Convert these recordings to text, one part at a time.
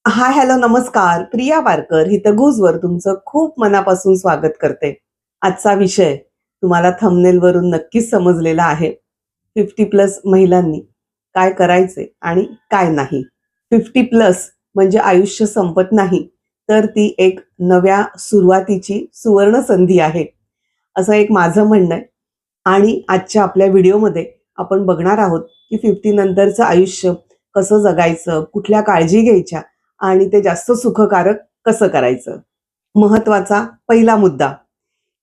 हाय, hello, नमस्कार. प्रिया वारकर हितगुजवर तुमचं खूप मनापासून स्वागत करते. आजचा विषय तुम्हाला थंबनेलवरून नक्कीच समजलेला आहे. 50 प्लस महिलांनी काय करायचे आणि काय नाही. 50 प्लस म्हणजे आयुष्य संपत नाही, तर ती एक नव्या सुरुवातीची सुवर्ण संधी आहे, असं एक माझं म्हणणं आहे. आणि आजच्या आपल्या व्हिडिओमध्ये आपण बघणार आहोत, की 50 नंतरचं आयुष्य कसं जगायचं, कुठल्या काळजी घ्यायच्या आणि ते जास्त सुखकारक कसं करायचं. महत्वाचा पहिला मुद्दा,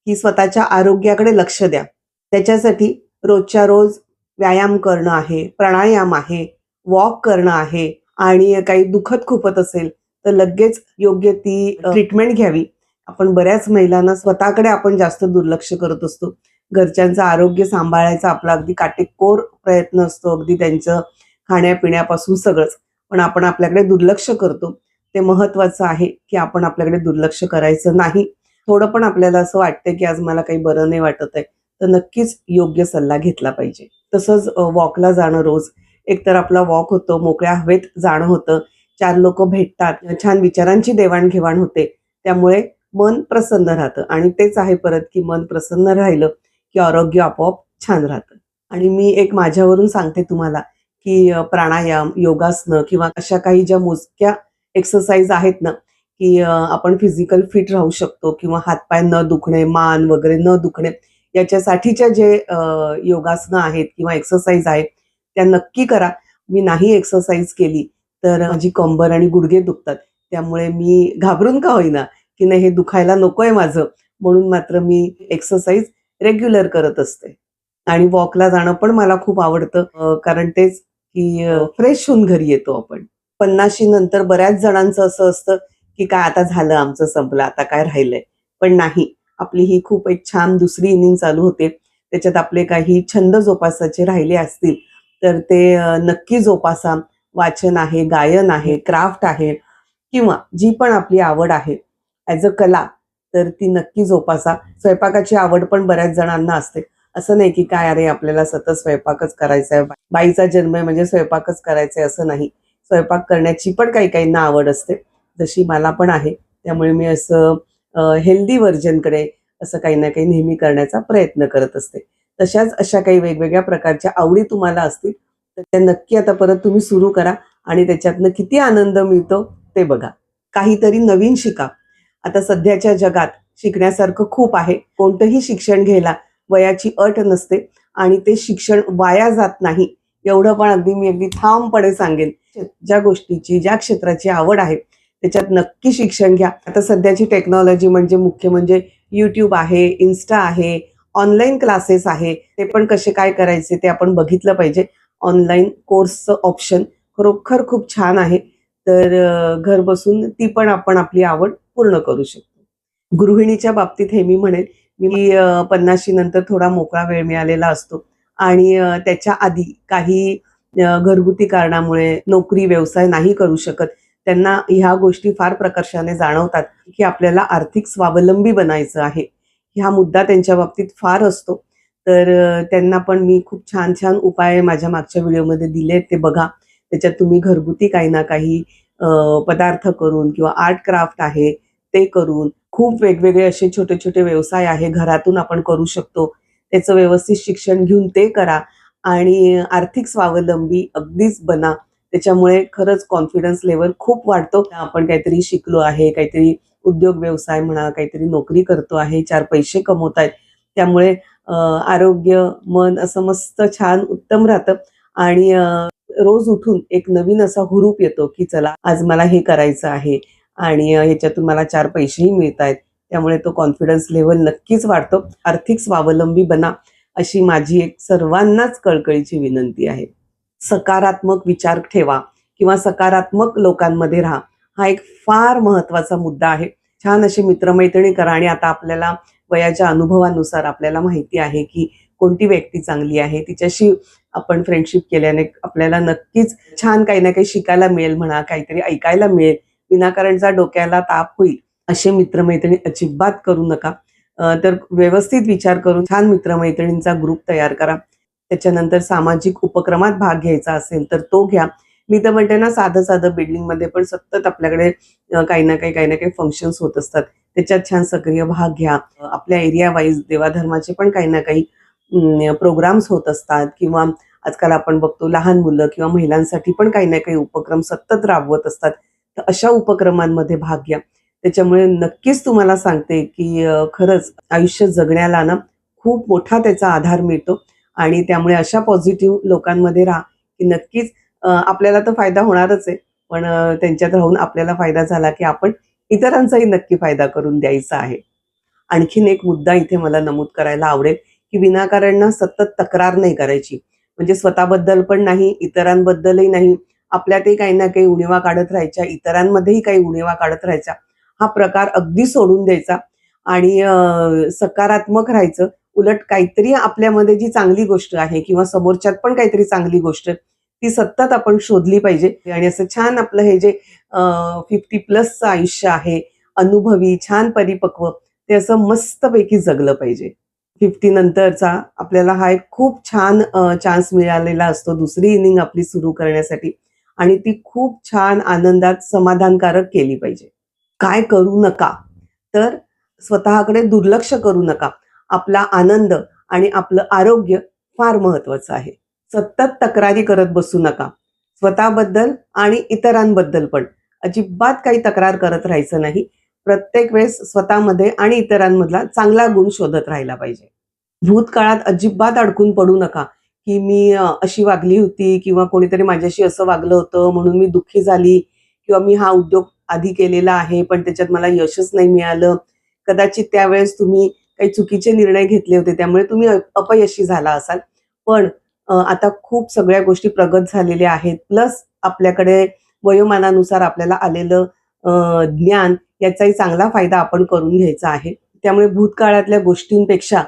की स्वतःच्या आरोग्याकडे लक्ष द्या. त्याच्यासाठी रोजच्या रोज व्यायाम करणं आहे, प्राणायाम आहे, वॉक करणं आहे आणि काही दुखत खुपत असेल तर लगेच योग्य ती ट्रीटमेंट घ्यावी. आपण बऱ्याच महिलांना स्वतःकडे आपण जास्त दुर्लक्ष करत असतो. घरच्यांचं आरोग्य सांभाळायचा आपला अगदी काटेकोर प्रयत्न असतो, अगदी त्यांचं खाण्यापिण्यापासून सगळंच. पण आपण आपल्याकडे दुर्लक्ष करतो. ते महत्वाचं आहे, की आपण आपल्याकडे दुर्लक्ष करायचं नाही. थोडं पण आपल्याला असं वाटतं, की आज मला काही बरं नाही वाटत आहे, तर नक्कीच योग्य सल्ला घेतला पाहिजे. तसंच वॉकला जाणं रोज. एकतर आपला वॉक होतो, मोकळ्या हवेत जाणं होतं, 4 लोकं भेटतात, छान विचारांची देवाण-घेवाण होते. त्यामुळे मन प्रसन्न राहतं आणि तेच आहे परत, की मन प्रसन्न राहिलं, की आरोग्य आपोआप छान राहतं. आणि मी एक माझ्यावरून सांगते तुम्हाला, की प्राणायाम, योगासनं किंवा अशा काही ज्या मोजक्या एक्सरसाइज आहेत ना, की आपण फिजिकल फिट राहू शकतो किंवा हातपाय न दुखणे, मान वगैरे न दुखणे याच्यासाठीच्या जे योगासनं आहेत किंवा एक्सरसाइज आहेत, त्या नक्की करा. मी नाही एक्सरसाइज केली, तर माझी कंबर आणि गुडघे दुखतात. त्यामुळे मी घाबरून का होईना, की नाही हे दुखायला नकोय माझं, म्हणून मात्र मी एक्सरसाइज रेग्युलर करत असते. आणि वॉकला जाणं पण मला खूप आवडतं. कारण तेच की फ्रेश होऊन घरी येतो आपण. 50शी नंतर बऱ्याच जणांचं असं असतं, की काय आता झालं आमचं संपलं, आता काय राहिलंय. पण नाही, आपली ही खूप एक छान दुसरी इनिंग चालू होते. त्याच्यात आपले काही छंद जोपासायचे राहिले असतील, तर ते नक्की जोपासा. वाचन आहे, गायन आहे, क्राफ्ट आहे किंवा जी पण आपली आवड आहे ॲज अ कला, तर ती नक्की जोपासा. स्वयंपाकाची आवड पण बऱ्याच जणांना असते. असं नाही की काय अरे आपल्याला सतत स्वयंपाकच करायचा आहे. बाईचा जन्म आहे म्हणजे स्वयंपाकच करायचा आहे असं नाही. स्वयंपाक करण्याची पण काही काहींना आवड असते. जशी मला पण आहे. त्यामुळे मी असं हेल्दी व्हर्जनकडे असं काही ना काही नेहमी करण्याचा प्रयत्न करत असते. तशाच अशा काही वेगवेगळ्या प्रकारच्या आवडी तुम्हाला असतील, तर त्या नक्की आता परत तुम्ही सुरू करा आणि त्याच्यातनं किती आनंद मिळतो ते बघा. काहीतरी नवीन शिका. आता सध्याच्या जगात शिकण्यासारखं खूप आहे. कोणतंही शिक्षण घ्यायला वयाची अट नसते आणि ते शिक्षण वाया जात नाही. एवढं पण मी अगदी ठामपणे सांगेन. ज्या गोष्टीची, ज्या क्षेत्राची आवड आहे, त्याच्यात नक्की शिक्षण घ्या. आता सध्याची टेक्नॉलॉजी म्हणजे मुख्य म्हणजे YouTube आहे, Insta आहे, ऑनलाईन क्लासेस आहे. ते पण कसे काय करायचे ते आपण बघितलं पाहिजे. ऑनलाईन कोर्सचं ऑप्शन खरोखर खूप छान आहे. तर घर बसून ती पण आपण आपली आवड पूर्ण करू शकतो. गृहिणीच्या बाबतीत हे मी म्हणेन, मी 50शी नंतर थोडा मोकळा वेळ मिळालेला असतो आणि त्याच्या आधी काही घरगुती कारणामुळे नोकरी, व्यवसाय नाही करू शकत. त्यांना ह्या गोष्टी फार प्रकर्षाने जाणवतात, की आपल्याला आर्थिक स्वावलंबी बनायचं आहे. हा मुद्दा त्यांच्या बाबतीत फार असतो. तर त्यांना पण मी खूप छान-छान उपाय माझ्या मागच्या व्हिडिओमध्ये दिलेत, ते बघा. त्याच्यात तुम्ही घरगुती काही ना काही अ, पदार्थ करून किंवा आर्ट क्राफ्ट आहे, ते करून खूप वेगवेगळे असे छोटे-छोटे व्यवसाय आहे, घरातून आपण करू शकतो. त्याचं व्यवस्थित शिक्षण घेऊन ते करा आणि आर्थिक स्वावलंबी अगदीच बना. त्याच्यामुळे खरंच कॉन्फिडन्स लेव्हल खूप वाढतो. आपण काहीतरी शिकलो आहे, काहीतरी उद्योग व्यवसाय म्हणा, काहीतरी नोकरी करतो आहे, 4 पैसे कमवतायत. त्यामुळे आरोग्य, मन असं मस्त छान उत्तम राहतं आणि रोज उठून एक नवीन असा हुरूप येतो, की चला आज मला हे करायचं आहे आणि ह्याच्यातून मला 4 पैसेही मिळतायत. त्यामुळे तो कॉन्फिडन्स लेव्हल नक्कीच वाढतो. आर्थिक स्वावलंबी बना, अशी माझी एक सर्वांनाच कळकळीची विनंती आहे. सकारात्मक विचार ठेवा किंवा सकारात्मक लोकांमध्ये राहा. हा एक फार महत्त्वाचा मुद्दा आहे. छान असे मित्र करा आणि आता आपल्याला वयाच्या अनुभवानुसार आपल्याला माहिती आहे, की कोणती व्यक्ती चांगली आहे. तिच्याशी आपण फ्रेंडशिप केल्याने आपल्याला नक्कीच छान काही ना काही शिकायला मिळेल म्हणा, काहीतरी ऐकायला मिळेल. विनाकारणचा डोक्याला ताप होईल असे मित्र-मैत्रिणी अजिबात करू नका. तर व्यवस्थित विचार करून छान मित्र-मैत्रिणींचा ग्रुप तयार करा. त्याच्यानंतर सामाजिक उपक्रमात भाग घ्यायचा असेल तर तो घ्या. मी तर म्हणते ना, साधं साधं बिल्डिंगमध्ये पण सतत आपल्याकडे काही ना काही फंक्शन्स होत असतात. त्याच्यात छान सक्रिय भाग घ्या. आपल्या एरिया वाईज देवाधर्माचे पण काही ना काही प्रोग्राम्स होत असतात किंवा आजकाल आपण बघतो लहान मुलं किंवा महिलांसाठी पण काही ना काही उपक्रम सतत राबवत असतात. तर अशा उपक्रमांमध्ये भाग घ्या. त्याच्यामुळे नक्कीच तुम्हाला सांगते, की खरंच आयुष्य जगण्याला ना खूप मोठा त्याचा आधार मिळतो आणि त्यामुळे अशा पॉझिटिव्ह लोकांमध्ये राहा, की नक्कीच आपल्याला तर फायदा होणारच आहे. पण त्यांच्यात राहून आपल्याला फायदा झाला, की आपण इतरांचाही नक्की फायदा करून द्यायचा आहे. आणखीन एक मुद्दा इथे मला नमूद करायला आवडेल, की विनाकारण ना सतत तक्रार नाही करायची. म्हणजे स्वतःबद्दल पण नाही, इतरांबद्दलही नाही. आपल्यातही काही ना काही उणिवा काढत राहायच्या, इतरांमध्येही काही उणिवा काढत राहायच्या. हा प्रकार अगदी सोडून द्यायचा आणि सकारात्मक राहायचं. उलट काहीतरी आपल्यामध्ये जी चांगली गोष्ट आहे किंवा समोरच्यात पण काहीतरी चांगली गोष्ट आहे, ती सतत आपण शोधली पाहिजे आणि असं छान आपलं हे जे 50 प्लसचं आयुष्य आहे, अनुभवी, छान परिपक्व ते असं मस्तपैकी जगलं पाहिजे. 50 नंतरचा आपल्याला हा एक खूप छान चान्स मिळालेला असतो दुसरी इनिंग आपली सुरू करण्यासाठी आणि ती खूप छान आनंदात समाधानकारक केली पाहिजे. काय करू नका, तर स्वतःकडे दुर्लक्ष करू नका. आपला आनंद आणि आपलं आरोग्य फार महत्वाचं आहे. सतत तक्रारी करत बसू नका. स्वतःबद्दल आणि इतरांबद्दल पण. अजिबात काही तक्रार करत राहायचं नाही. प्रत्येक वेळेस स्वतःमध्ये आणि इतरांमधला चांगला गुण शोधत राहायला पाहिजे. भूतकाळात अजिबात अडकून पडू नका, की मी अशी वागली होती किंवा कोणीतरी माझ्याशी असं वागलं होतं म्हणून मी दुःखी झाली किंवा मी हा उद्योग आधी केलेला आहे, पण त्याच्यात मला यशच नाही मिळालं. कदाचित त्यावेळेस तुम्ही काही चुकीचे निर्णय घेतले होते, त्यामुळे तुम्ही अपयशी झाला असाल. पण आता खूप सगळ्या गोष्टी प्रगत झालेल्या आहेत. प्लस आपल्याकडे वयोमानानुसार आपल्याला आलेलं ज्ञान याचाही चांगला फायदा आपण करून घ्यायचा आहे. त्यामुळे भूतकाळातल्या गोष्टींपेक्षा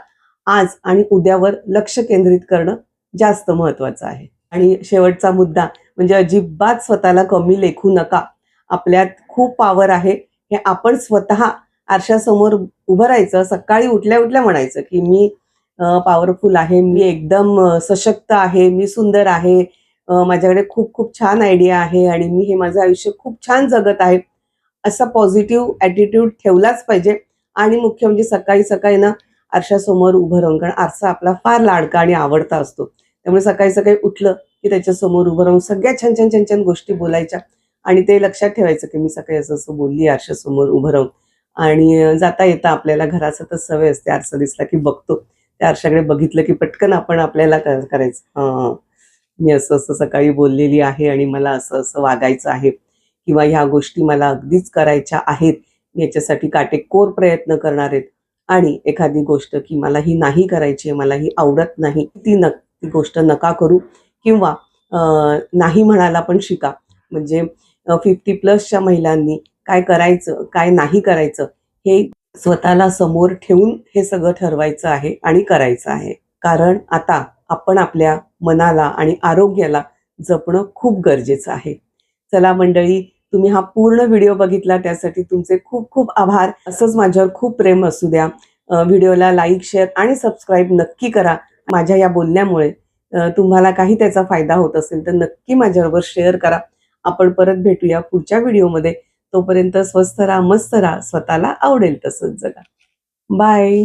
आज आणि उद्यावर लक्ष केंद्रित करणं जास्त महत्वाचं आहे. आणि शेवटचा मुद्दा म्हणजे अजिबात स्वतःला कमी लेखू नका. आपल्यात खूप पॉवर आहे. हे आपण स्वतः आरशासमोर उभं राहायचं, सकाळी उठल्या-उठल्या म्हणायचं, की मी पॉवरफुल आहे, मी एकदम सशक्त आहे, मी सुंदर आहे, माझ्याकडे खूप-खूप छान आयडिया आहे आणि मी हे माझं आयुष्य खूप छान जगत आहे. असा पॉझिटिव्ह ॲटिट्यूड ठेवलाच पाहिजे आणि मुख्य म्हणजे सकाळी-सकाळी ना आरशासमोर उभं राहून, कारण आरसा आपला फार लाडका आणि आवडता असतो. त्यामुळे सकाळी-सकाळी उठलं, की त्याच्यासमोर उभं राहून सगळ्या छान-छान गोष्टी बोलायच्या आणि ते लक्षात ठेवायचं, की मी सकाळी असं-असं बोलली आरशासमोर उभं राहून आणि जाता येता आपल्याला घरात सतत सवय असते आरसा दिसला की बघतो. त्या आरशाकडे बघितलं की पटकन आपण आपल्याला करायचं, हां, मी असं-असं सकाळी बोललेली आहे आणि मला असं-असं वागायचं आहे किंवा ह्या गोष्टी मला अगदीच करायच्या आहेत. मी याच्यासाठी काटेकोर प्रयत्न करणार आहेत आणि एखादी गोष्ट की मला ही नाही करायची आहे, मला ही आवडत नाही, ती गोष्ट नका करू किंवा अ, नाही म्हणायला पण शिका. म्हणजे 50 प्लसच्या महिलांनी काय करायचं, काय नाही करायचं हे स्वतःला समोर ठेवून हे सगळं ठरवायचं आहे आणि करायचं आहे. कारण आता आपण आपल्या मनाला आणि आरोग्याला जपणं खूप गरजेचं आहे. चला मंडळी, तुम्ही हा पूर्ण व्हिडिओ बघितला त्यासाठी तुमचे खूप खूप आभार. असंच माझ्यावर खूप प्रेम असू द्या. व्हिडिओला लाईक, शेअर आणि सबस्क्राईब नक्की करा. माझ्या या बोलण्यामुळे तुम्हाला काही त्याचा फायदा होत असेल तर नक्की माझ्याबरोबर शेअर करा. आपण परत भेटूया पुढच्या व्हिडिओमध्ये. तोपर्यंत स्वस्थ राहा, मस्त राहा, स्वतःला आवडेल तसंच जगा. बाय.